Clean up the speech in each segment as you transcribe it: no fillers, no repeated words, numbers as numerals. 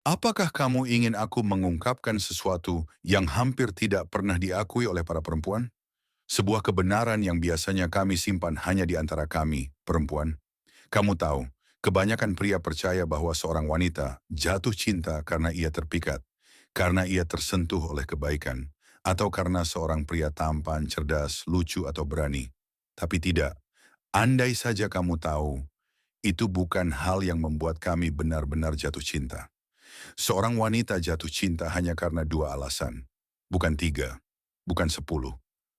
Apakah kamu ingin aku mengungkapkan sesuatu yang hampir tidak pernah diakui oleh para perempuan? Sebuah kebenaran yang biasanya kami simpan hanya di antara kami, perempuan. Kamu tahu, kebanyakan pria percaya bahwa seorang wanita jatuh cinta karena ia terpikat, karena ia tersentuh oleh kebaikan, atau karena seorang pria tampan, cerdas, lucu, atau berani. Tapi tidak, andai saja kamu tahu, itu bukan hal yang membuat kami benar-benar jatuh cinta. Seorang wanita jatuh cinta hanya karena dua alasan. Bukan tiga, bukan 10,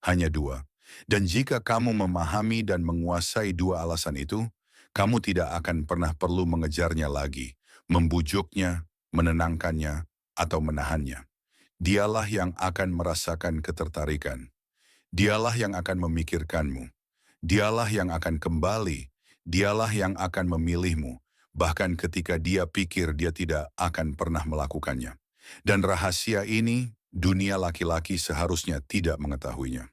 hanya dua. Dan jika kamu memahami dan menguasai dua alasan itu, kamu tidak akan pernah perlu mengejarnya lagi, membujuknya, menenangkannya, atau menahannya. Dialah yang akan merasakan ketertarikan. Dialah yang akan memikirkanmu. Dialah yang akan kembali. Dialah yang akan memilihmu. Bahkan ketika dia pikir dia tidak akan pernah melakukannya. Dan rahasia ini, dunia laki-laki seharusnya tidak mengetahuinya.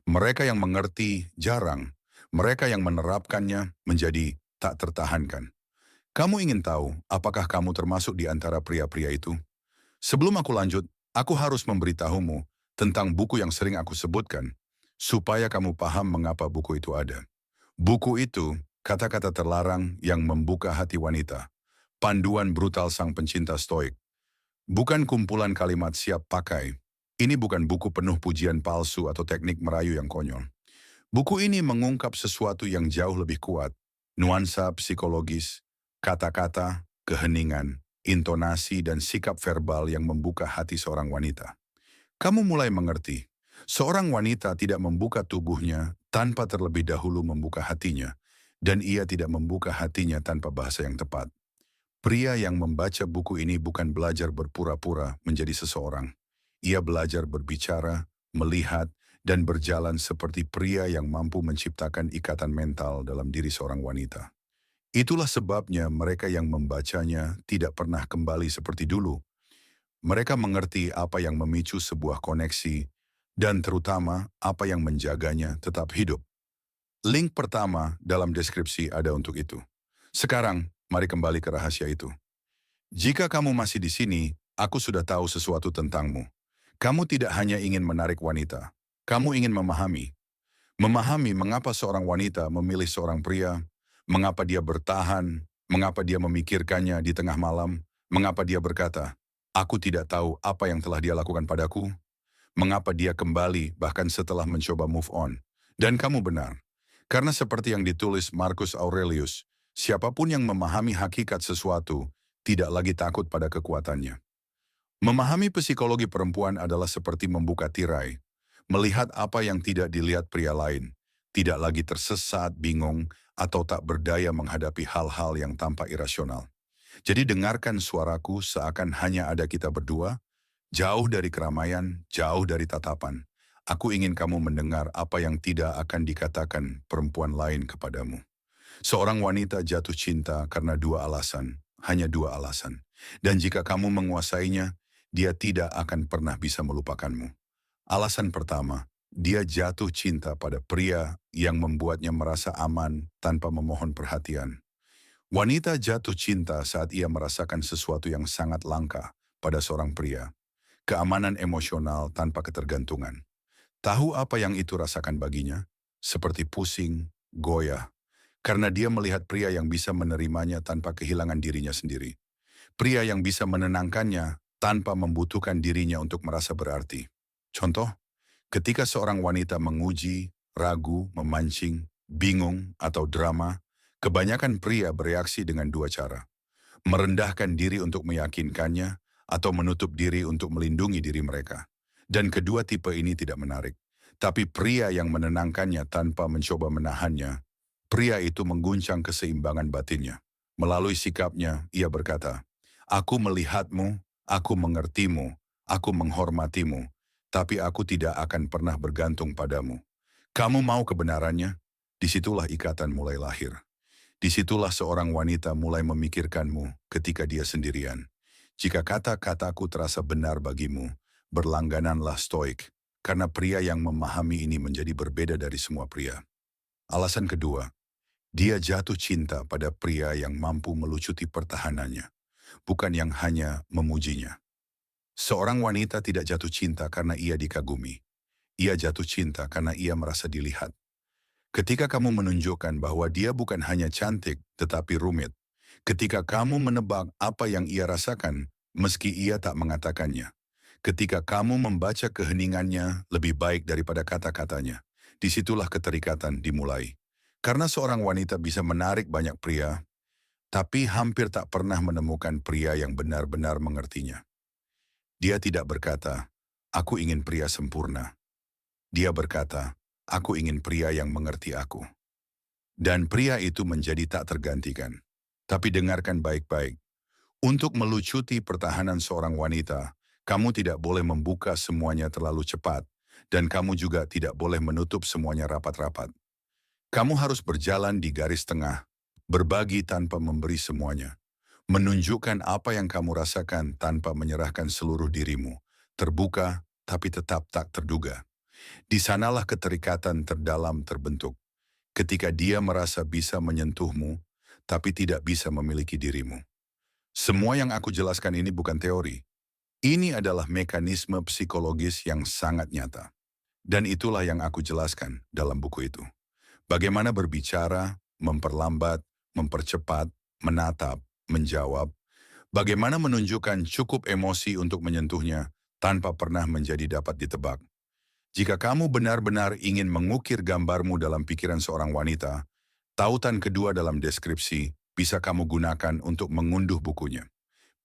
Mereka yang mengerti jarang. Mereka yang menerapkannya menjadi tak tertahankan. Kamu ingin tahu apakah kamu termasuk di antara pria-pria itu? Sebelum aku lanjut, aku harus memberitahumu tentang buku yang sering aku sebutkan, supaya kamu paham mengapa buku itu ada. Buku itu, kata-kata terlarang yang membuka hati wanita. Panduan brutal sang pencinta stoik. Bukan kumpulan kalimat siap pakai. Ini bukan buku penuh pujian palsu atau teknik merayu yang konyol. Buku ini mengungkap sesuatu yang jauh lebih kuat. Nuansa psikologis, kata-kata, keheningan, intonasi dan sikap verbal yang membuka hati seorang wanita. Kamu mulai mengerti. Seorang wanita tidak membuka tubuhnya tanpa terlebih dahulu membuka hatinya. Dan ia tidak membuka hatinya tanpa bahasa yang tepat. Pria yang membaca buku ini bukan belajar berpura-pura menjadi seseorang. Ia belajar berbicara, melihat, dan berjalan seperti pria yang mampu menciptakan ikatan mental dalam diri seorang wanita. Itulah sebabnya mereka yang membacanya tidak pernah kembali seperti dulu. Mereka mengerti apa yang memicu sebuah koneksi, dan terutama apa yang menjaganya tetap hidup. Link pertama dalam deskripsi ada untuk itu. Sekarang, mari kembali ke rahasia itu. Jika kamu masih di sini, aku sudah tahu sesuatu tentangmu. Kamu tidak hanya ingin menarik wanita, kamu ingin memahami. Memahami mengapa seorang wanita memilih seorang pria, mengapa dia bertahan, mengapa dia memikirkannya di tengah malam, mengapa dia berkata, "Aku tidak tahu apa yang telah dia lakukan padaku," mengapa dia kembali bahkan setelah mencoba move on. Dan kamu benar, karena seperti yang ditulis Marcus Aurelius, siapapun yang memahami hakikat sesuatu tidak lagi takut pada kekuatannya. Memahami psikologi perempuan adalah seperti membuka tirai, melihat apa yang tidak dilihat pria lain, tidak lagi tersesat, bingung, atau tak berdaya menghadapi hal-hal yang tampak irasional. Jadi dengarkan suaraku seakan hanya ada kita berdua, jauh dari keramaian, jauh dari tatapan. Aku ingin kamu mendengar apa yang tidak akan dikatakan perempuan lain kepadamu. Seorang wanita jatuh cinta karena dua alasan, hanya dua alasan. Dan jika kamu menguasainya, dia tidak akan pernah bisa melupakanmu. Alasan pertama, dia jatuh cinta pada pria yang membuatnya merasa aman tanpa memohon perhatian. Wanita jatuh cinta saat ia merasakan sesuatu yang sangat langka pada seorang pria. Keamanan emosional tanpa ketergantungan. Tahu apa yang itu rasakan baginya? Seperti pusing, goyah, karena dia melihat pria yang bisa menerimanya tanpa kehilangan dirinya sendiri. Pria yang bisa menenangkannya tanpa membutuhkan dirinya untuk merasa berarti. Contoh, ketika seorang wanita menguji, ragu, memancing, bingung, atau drama, kebanyakan pria bereaksi dengan dua cara. Merendahkan diri untuk meyakinkannya, atau menutup diri untuk melindungi diri mereka. Dan kedua tipe ini tidak menarik. Tapi pria yang menenangkannya tanpa mencoba menahannya, pria itu mengguncang keseimbangan batinnya. Melalui sikapnya, ia berkata, "Aku melihatmu, aku mengertimu, aku menghormatimu, tapi aku tidak akan pernah bergantung padamu. Kamu mau kebenarannya?" Disitulah ikatan mulai lahir. Disitulah seorang wanita mulai memikirkanmu ketika dia sendirian. Jika kata-kataku terasa benar bagimu, berlanggananlah stoik, karena pria yang memahami ini menjadi berbeda dari semua pria. Alasan kedua, dia jatuh cinta pada pria yang mampu melucuti pertahanannya. bukan yang hanya memujinya. Seorang wanita tidak jatuh cinta karena ia dikagumi. Ia jatuh cinta karena ia merasa dilihat. Ketika kamu menunjukkan bahwa dia bukan hanya cantik, tetapi rumit. Ketika kamu menebak apa yang ia rasakan, meski ia tak mengatakannya. Ketika kamu membaca keheningannya lebih baik daripada kata-katanya. Disitulah keterikatan dimulai. Karena seorang wanita bisa menarik banyak pria, tapi hampir tak pernah menemukan pria yang benar-benar mengertinya. Dia tidak berkata, "Aku ingin pria sempurna." Dia berkata, "Aku ingin pria yang mengerti aku." Dan pria itu menjadi tak tergantikan. Tapi dengarkan baik-baik. Untuk melucuti pertahanan seorang wanita, kamu tidak boleh membuka semuanya terlalu cepat. Dan kamu juga tidak boleh menutup semuanya rapat-rapat. Kamu harus berjalan di garis tengah, berbagi tanpa memberi semuanya. Menunjukkan apa yang kamu rasakan tanpa menyerahkan seluruh dirimu. Terbuka, tapi tetap tak terduga. Di sanalah keterikatan terdalam terbentuk. Ketika dia merasa bisa menyentuhmu, tapi tidak bisa memiliki dirimu. Semua yang aku jelaskan ini bukan teori. Ini adalah mekanisme psikologis yang sangat nyata. Dan itulah yang aku jelaskan dalam buku itu. Bagaimana berbicara, memperlambat, mempercepat, menatap, menjawab. Bagaimana menunjukkan cukup emosi untuk menyentuhnya tanpa pernah menjadi dapat ditebak. Jika kamu benar-benar ingin mengukir gambarmu dalam pikiran seorang wanita, tautan kedua dalam deskripsi bisa kamu gunakan untuk mengunduh bukunya.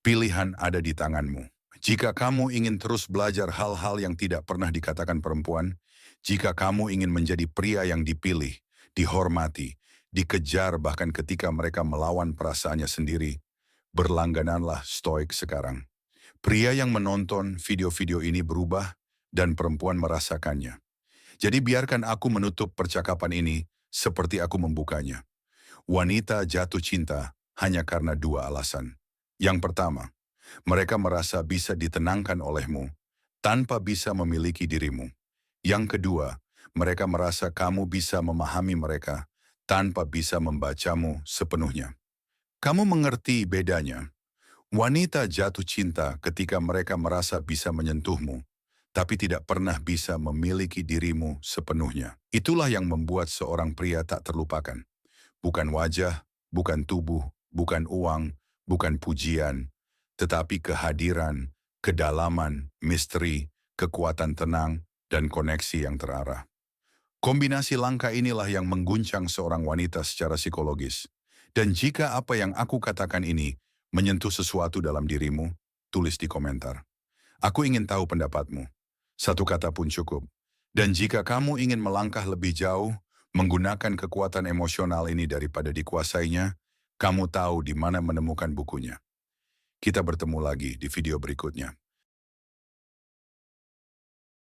Pilihan ada di tanganmu. Jika kamu ingin terus belajar hal-hal yang tidak pernah dikatakan perempuan, jika kamu ingin menjadi pria yang dipilih, dihormati, dikejar bahkan ketika mereka melawan perasaannya sendiri, berlanggananlah Stoik sekarang. Pria yang menonton video-video ini berubah dan perempuan merasakannya. Jadi biarkan aku menutup percakapan ini seperti aku membukanya. Wanita jatuh cinta hanya karena dua alasan. Yang pertama, mereka merasa bisa ditenangkan olehmu tanpa bisa memiliki dirimu. Yang kedua, mereka merasa kamu bisa memahami mereka tanpa bisa membacamu sepenuhnya. Kamu mengerti bedanya? Wanita jatuh cinta ketika mereka merasa bisa menyentuhmu, tapi tidak pernah bisa memiliki dirimu sepenuhnya. Itulah yang membuat seorang pria tak terlupakan. Bukan wajah, bukan tubuh, bukan uang, bukan pujian, tetapi kehadiran, kedalaman, misteri, kekuatan tenang, dan koneksi yang terarah. Kombinasi langkah inilah yang mengguncang seorang wanita secara psikologis. Dan jika apa yang aku katakan ini menyentuh sesuatu dalam dirimu, tulis di komentar. Aku ingin tahu pendapatmu. Satu kata pun cukup. Dan jika kamu ingin melangkah lebih jauh, menggunakan kekuatan emosional ini daripada dikuasainya, kamu tahu di mana menemukan bukunya. Kita bertemu lagi di video berikutnya.